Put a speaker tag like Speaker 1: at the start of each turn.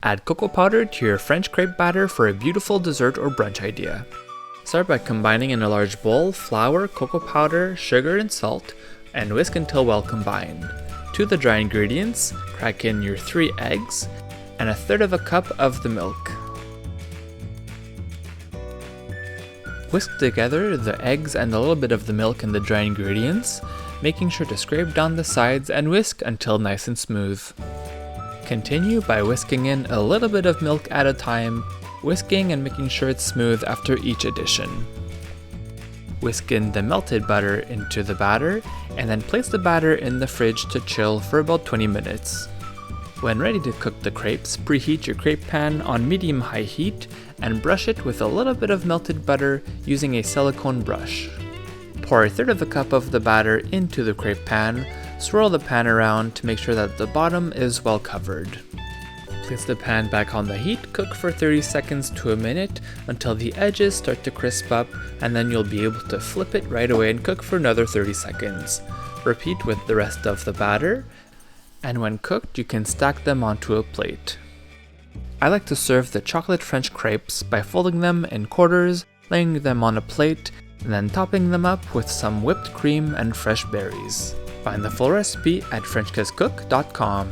Speaker 1: Add cocoa powder to your French crepe batter for a beautiful dessert or brunch idea. Start by combining in a large bowl flour, cocoa powder, sugar, and salt, and whisk until well combined. To the dry ingredients, crack in your 3 eggs and 1/3 cup of the milk. Whisk together the eggs and a little bit of the milk and the dry ingredients, making sure to scrape down the sides and whisk until nice and smooth. Continue by whisking in a little bit of milk at a time, whisking and making sure it's smooth after each addition. Whisk in the melted butter into the batter, and then place the batter in the fridge to chill for about 20 minutes. When ready to cook the crepes, preheat your crepe pan on medium-high heat and brush it with a little bit of melted butter using a silicone brush. Pour 1/3 cup of the batter into the crepe pan, swirl the pan around to make sure that the bottom is well covered. Place the pan back on the heat, cook for 30 seconds to a minute until the edges start to crisp up, and then you'll be able to flip it right away and cook for another 30 seconds. Repeat with the rest of the batter, and when cooked you can stack them onto a plate. I like to serve the chocolate French crepes by folding them in quarters, laying them on a plate, and then topping them up with some whipped cream and fresh berries. Find the full recipe at FrenchKissCook.com.